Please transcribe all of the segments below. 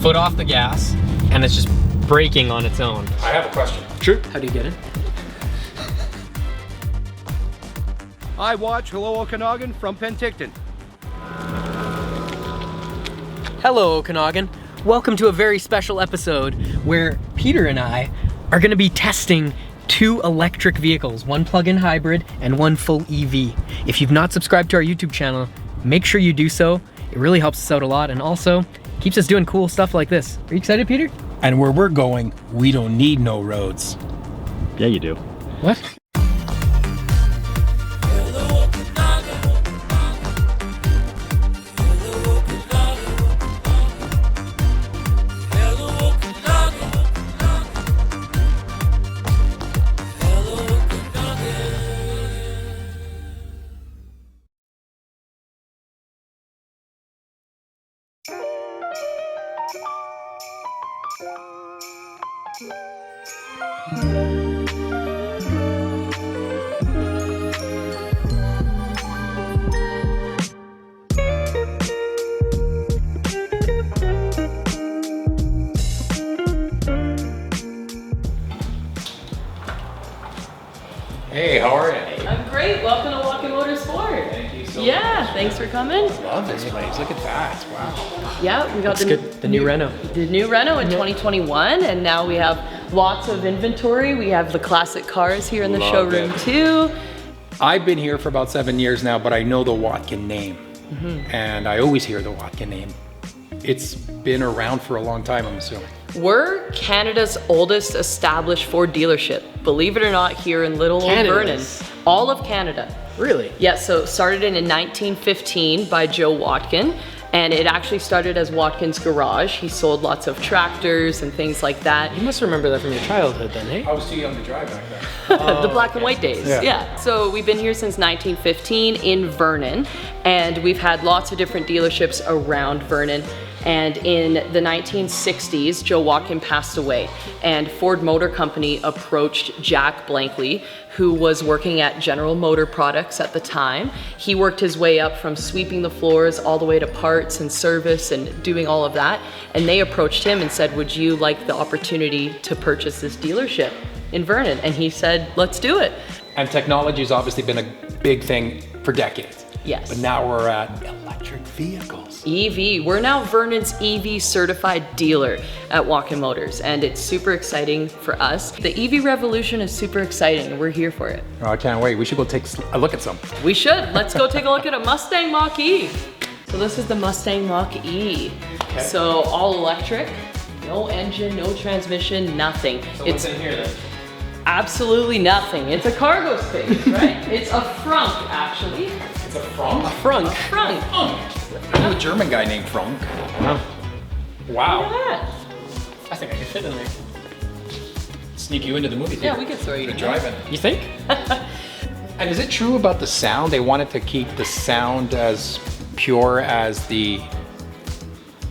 foot off the gas, and it's just braking on its own. I have a question. Sure. How do you get it? I watch Hello Okanagan from Penticton. Hello Okanagan. Welcome to a very special episode where Peter and I are going to be testing 2 electric vehicles, one plug-in hybrid and one full EV. If you've not subscribed to our YouTube channel, make sure you do so. It really helps us out a lot and also keeps us doing cool stuff like this. Are you excited, Peter? And where we're going, we don't need no roads. Yeah, you do. What? Hey, how are you? I'm great. Welcome to Watkin Motors Ford. Thank you so much. Yeah, thanks for coming. Love this place. Look at that. Wow. Yeah, we got The new Renault. The new Renault in 2021, and now we have lots of inventory. We have the classic cars here in the showroom too. I've been here for about 7 years now, but I know the Watkin name. And I always hear the Watkin name. It's been around for a long time, I'm assuming. We're Canada's oldest established Ford dealership. Believe it or not, here in Little Old Vernon. All of Canada. Really? Yeah, so it started in 1915 by Joe Watkin, and it actually started as Watkin's Garage. He sold lots of tractors and things like that. You must remember that from your childhood then, hey? I was too young to drive back then. The black and white days, Yeah. yeah. So we've been here since 1915 in Vernon, and we've had lots of different dealerships around Vernon. And in the 1960s, Joe Watkin passed away, and Ford Motor Company approached Jack Blankley, who was working at General Motor Products at the time. He worked his way up from sweeping the floors all the way to parts and service and doing all of that. And they approached him and said, would you like the opportunity to purchase this dealership in Vernon? And he said, let's do it. And technology's obviously been a big thing for decades. Yes. But now we're at electric vehicles. EV. We're now Vernon's EV certified dealer at Watkin Motors, and it's super exciting for us. The EV revolution is super exciting, and we're here for it. Oh, I can't wait. We should go take a look at some. We should. Let's go take a look at a Mustang Mach-E. So this is the Mustang Mach-E. Okay. So all electric, no engine, no transmission, nothing. So what's in here then? Absolutely nothing. It's a cargo space, right? It's a frunk, actually. It's a Frank. A frunk. Frunk. I know a German guy named Frank. Wow. Wow. Look at that. I think I could fit in there. Sneak you into the movie Yeah, theater. we could throw you in. Driving. You think? And is it true about the sound? They wanted to keep the sound as pure as the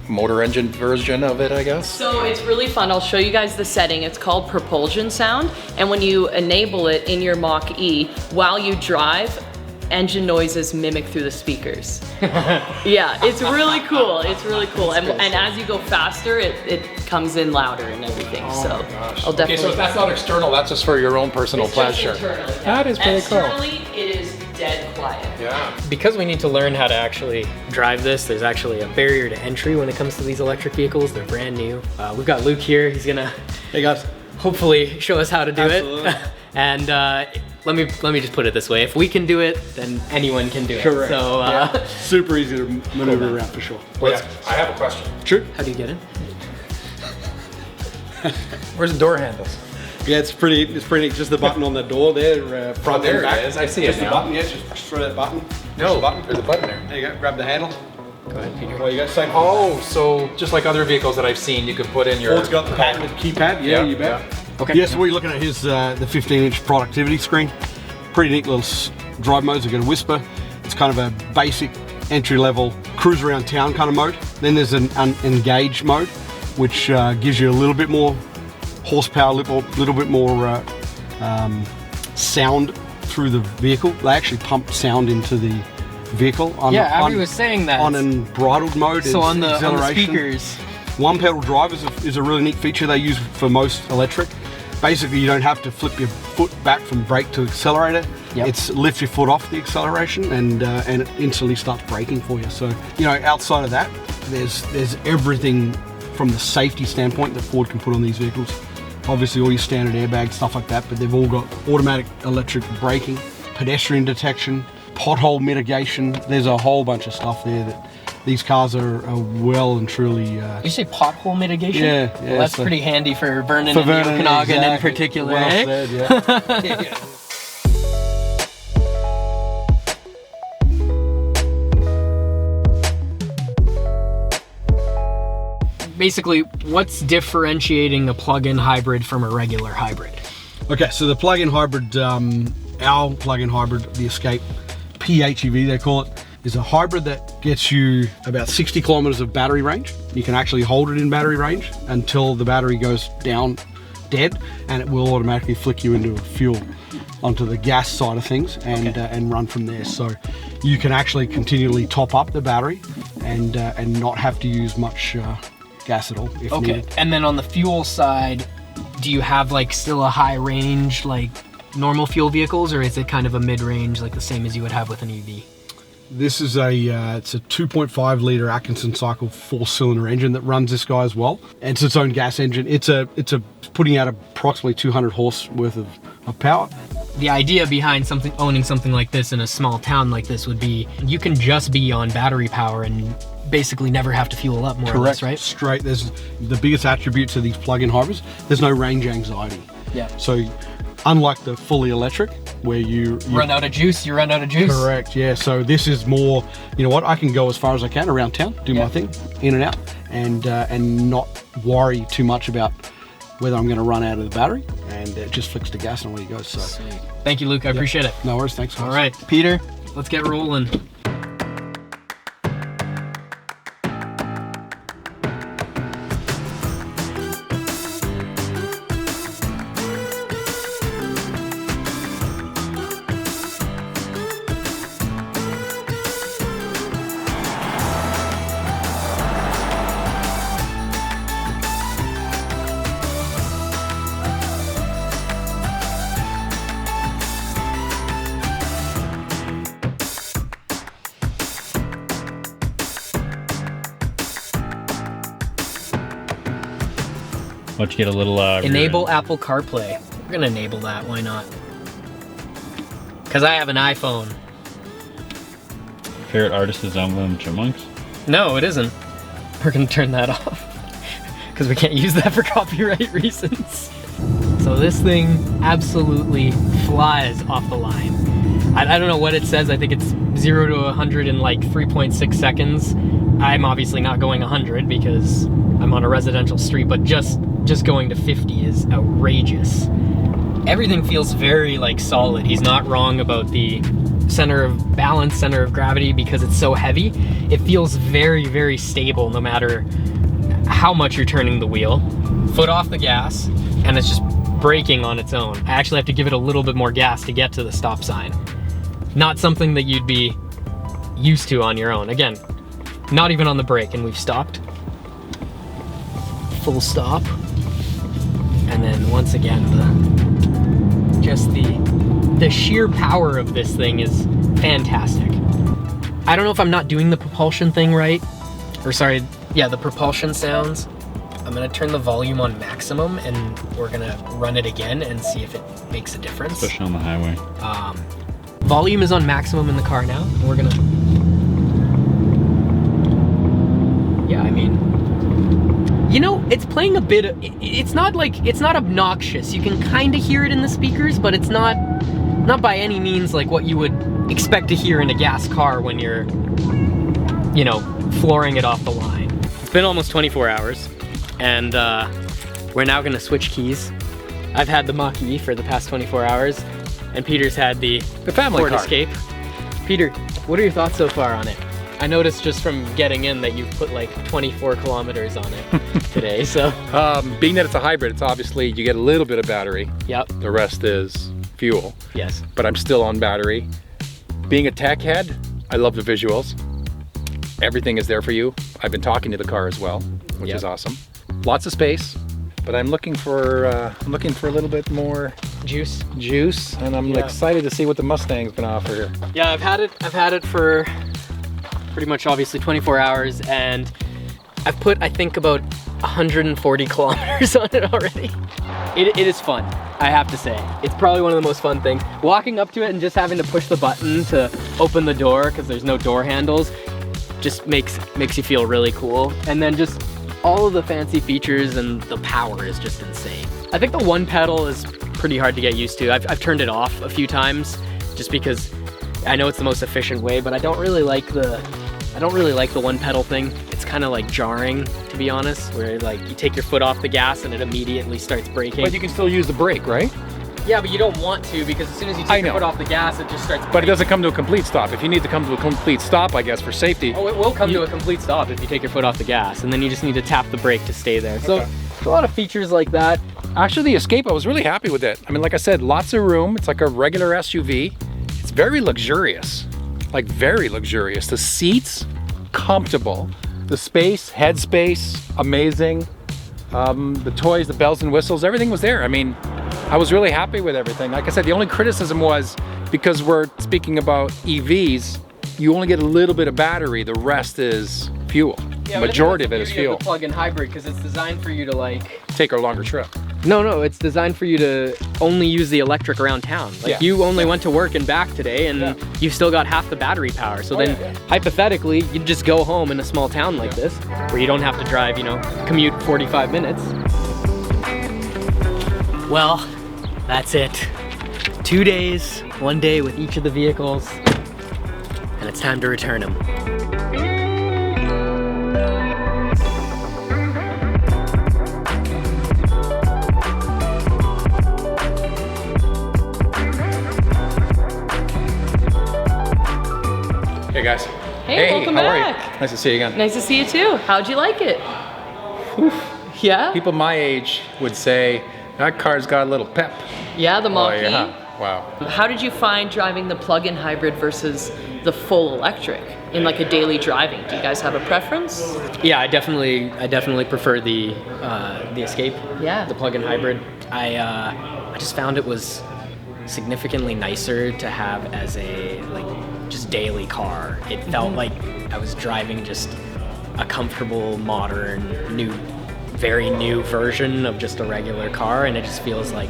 motor engine version of it, I guess? So it's really fun. I'll show you guys the setting. It's called propulsion sound. And when you enable it in your Mach-E, while you drive, engine noises mimic through the speakers. Yeah, it's really cool. It's really cool. And as you go faster, it comes in louder and everything. Oh So my gosh. I'll definitely. Okay, so that's not external, that's just for your own personal It's just pleasure. internal, yeah. That is pretty cool. Externally, it is dead quiet. Yeah. Because we need to learn how to actually drive this, there's actually a barrier to entry when it comes to these electric vehicles. They're brand new. We've got Luke here. He's gonna Hey guys. hopefully show us how to do Absolutely. it. And let me just put it this way: if we can do it, then anyone can do it. Correct. So Super easy to maneuver around for sure. Wait, I have a question. Sure. how do you get in? Where's the door handles? Yeah, it's pretty neat. Just the button on the door there, front there and back. it is. I see just it the now. button, yeah, just push through that button. No, Push the button. there's a button there. There you go, grab the handle. Go ahead, Peter. There you go, same. Oh, so just like other vehicles that I've seen, you could put in your... Ford's got the patented keypad, yeah, you bet. Okay. Yeah, so we're looking at his the 15-inch productivity screen. Pretty neat little drive modes. We've got a Whisper. It's kind of a basic entry-level cruise around town kind of mode. Then there's an engage mode, which gives you a little bit more horsepower, a little bit more sound through the vehicle. They actually pump sound into the vehicle. Yeah, Abby was saying that. On unbridled mode. So on the acceleration. speakers, One pedal drive is a really neat feature they use for most electric. Basically, you don't have to flip your foot back from brake to accelerator. Yep. It's lift your foot off the acceleration and it instantly starts braking for you. So, you know, outside of that, there's everything from the safety standpoint that Ford can put on these vehicles. Obviously, all your standard airbags, stuff like that, but they've all got automatic electric braking, pedestrian detection, pothole mitigation. There's a whole bunch of stuff there that these cars are well and truly... You say pothole mitigation? Yeah. Well, that's pretty handy for Vernon for and Vernon, Okanagan in exactly. particular, Well eh? said, yeah. Yeah. Basically, what's differentiating a plug-in hybrid from a regular hybrid? Okay, so the plug-in hybrid, our plug-in hybrid, the Escape PHEV they call it, is a hybrid that gets you about 60 kilometers of battery range. You can actually hold it in battery range until the battery goes down dead, and it will automatically flick you into a fuel onto the gas side of things and run from there. So you can actually continually top up the battery and not have to use much gas at all if needed. And then on the fuel side, do you have like still a high range like normal fuel vehicles, or is it kind of a mid-range like the same as you would have with an EV? This is it's a 2.5 liter Atkinson cycle 4-cylinder engine that runs this guy as well. It's its own gas engine. It's putting out approximately 200 horse worth of power. The idea behind owning something like this in a small town like this would be you can just be on battery power and basically never have to fuel up, more or less, right? Straight. There's the biggest attribute to these plug-in hybrids. There's no range anxiety. Yeah. So unlike the fully electric, where you run out of juice, you run out of juice. Correct, yeah. So this is more, you know what, I can go as far as I can around town, do my thing, in and out, and not worry too much about whether I'm going to run out of the battery, and it just flicks to gas and away you go. So sweet. Thank you, Luke. I appreciate it. No worries, thanks. All right, Peter, let's get rolling. Why don't you get a little Enable Apple CarPlay. We're gonna enable that, why not? Because I have an iPhone. Favorite artist is Emblem Chipmunks? No, it isn't. We're gonna turn that off. Because we can't use that for copyright reasons. So this thing absolutely flies off the line. I don't know what it says. I think it's 0 to 100 in like 3.6 seconds. I'm obviously not going 100 because I'm on a residential street, but just going to 50 is outrageous. Everything feels very like solid. He's not wrong about the center of balance, center of gravity, because it's so heavy. It feels very, very stable no matter how much you're turning the wheel. Foot off the gas, and it's just braking on its own. I actually have to give it a little bit more gas to get to the stop sign. Not something that you'd be used to on your own. Again, not even on the brake, and we've stopped. Full stop. And then once again, the sheer power of this thing is fantastic. I don't know if I'm not doing the propulsion thing right. Or sorry, yeah, the propulsion sounds. I'm gonna turn the volume on maximum and we're gonna run it again and see if it makes a difference. Especially on the highway. Volume is on maximum in the car now. And we're gonna, yeah, I mean, you know, it's playing a bit of, it's not obnoxious. You can kind of hear it in the speakers, but it's not by any means like what you would expect to hear in a gas car when you're, you know, flooring it off the line. It's been almost 24 hours, and we're now gonna switch keys. I've had the Mach-E for the past 24 hours, and Peter's had the family Ford car. Escape. Peter, what are your thoughts so far on it? I noticed just from getting in that you've put like 24 kilometers on it today, so. Being that it's a hybrid, it's obviously, you get a little bit of battery. Yep. The rest is fuel. Yes. But I'm still on battery. Being a tech head, I love the visuals. everything is there for you. I've been talking to the car as well, which is awesome. Lots of space, but I'm looking for a little bit more juice, and I'm excited to see what the Mustang's gonna offer here. Yeah, I've had it for pretty much obviously 24 hours, and I've put, I think, about 140 kilometers on it already. It is fun, I have to say. It's probably one of the most fun things. Walking up to it and just having to push the button to open the door, because there's no door handles, just makes you feel really cool. And then just all of the fancy features and the power is just insane. I think the one pedal is pretty hard to get used to. I've turned it off a few times just because I know it's the most efficient way, but I don't really like the one pedal thing. It's kind of like jarring, to be honest, where like you take your foot off the gas and it immediately starts braking. But you can still use the brake, right? Yeah, but you don't want to, because as soon as you take your foot off the gas, it just starts braking. But it doesn't come to a complete stop. If you need to come to a complete stop, I guess, for safety. Oh, it will come to a complete stop if you take your foot off the gas, and then you just need to tap the brake to stay there. So there's a lot of features like that. Actually, the Escape, I was really happy with it. I mean, like I said, lots of room. It's like a regular SUV. It's very luxurious, like very luxurious. The seats, comfortable. The space, headspace, amazing. The toys, the bells and whistles, everything was there. I mean, I was really happy with everything. Like I said, the only criticism was because we're speaking about EVs, you only get a little bit of battery. The rest is fuel. Yeah, the majority of it is fuel. The plug-in hybrid, because it's designed for you to like take a longer trip. No, it's designed for you to only use the electric around town. Like you only went to work and back today, and you still got half the battery power. So then, hypothetically, you just go home in a small town like this, where you don't have to drive, commute 45 minutes. Well, that's it. 2 days, 1 day with each of the vehicles, and it's time to return them. Hey guys. Hey, welcome back. How are you? Nice to see you again. Nice to see you too. How'd you like it? Yeah? People my age would say, that car's got a little pep. Yeah, the Mach-E. Oh, yeah. Wow. How did you find driving the plug-in hybrid versus the full electric in like a daily driving? Do you guys have a preference? Yeah, I definitely prefer the Escape. Yeah. The plug-in hybrid. I just found it was significantly nicer to have as a just daily car. It felt like I was driving just a comfortable, modern, very new version of just a regular car, and it just feels like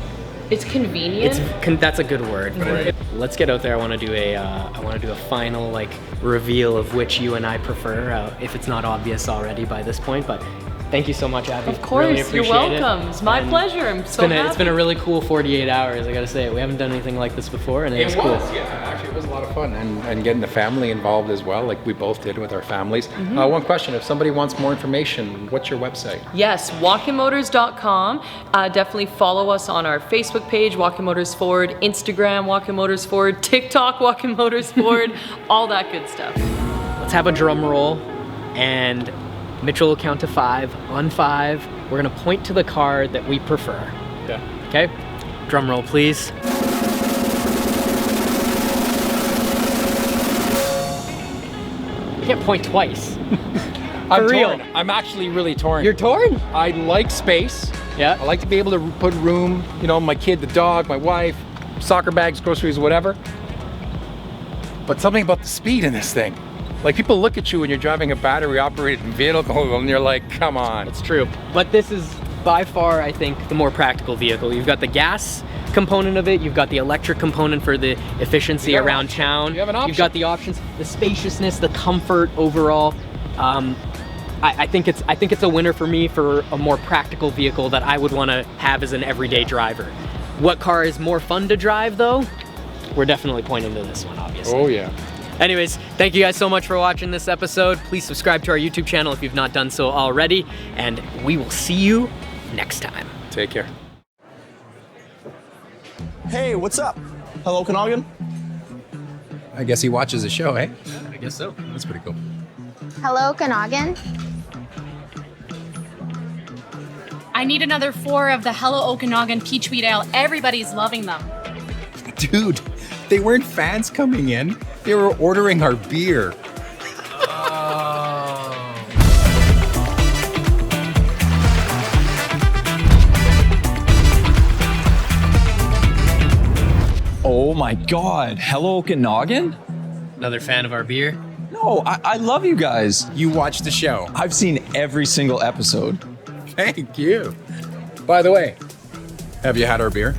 it's convenient. That's a good word for it. Let's get out there. I want to do a final reveal of which you and I prefer, if it's not obvious already by this point. But thank you so much, Abby. Of course, really appreciate you're welcome. It. It's my pleasure. I'm so happy. It's been a really cool 48 hours. I gotta say, we haven't done anything like this before, and it was cool. Yeah, actually, it was a lot of fun, and getting the family involved as well, like we both did with our families. One question: if somebody wants more information, what's your website? Yes, watkinmotors.com. Definitely follow us on our Facebook page, Watkin Motors Ford, Instagram, Watkin Motors Ford, TikTok, Watkin Motors Ford, all that good stuff. Let's have a drum roll, and Mitchell will count to 5. On 5, we're gonna point to the car that we prefer. Yeah. Okay? Drum roll, please. You can't point twice. I'm real. torn. I'm actually really torn. You're torn? I like space. Yeah. I like to be able to put room, my kid, the dog, my wife, soccer bags, groceries, whatever. But something about the speed in this thing. Like, people look at you when you're driving a battery-operated vehicle, and you're like, come on. It's true. But this is by far, I think, the more practical vehicle. You've got the gas component of it, you've got the electric component for the efficiency around town. You have an option. You've got the options, the spaciousness, the comfort overall. I think it's a winner for me for a more practical vehicle that I would want to have as an everyday driver. What car is more fun to drive, though? We're definitely pointing to this one, obviously. Oh, yeah. Anyways, thank you guys so much for watching this episode. Please subscribe to our YouTube channel if you've not done so already, and we will see you next time. Take care. Hey, what's up? Hello Okanagan? I guess he watches the show, eh? I guess so. That's pretty cool. Hello Okanagan? I need another 4 of the Hello Okanagan Peach Wheat Ale. Everybody's loving them. Dude, they weren't fans coming in. They were ordering our beer. Oh my God, Hello Okanagan? Another fan of our beer? No, I love you guys. You watch the show. I've seen every single episode. Thank you. By the way, have you had our beer?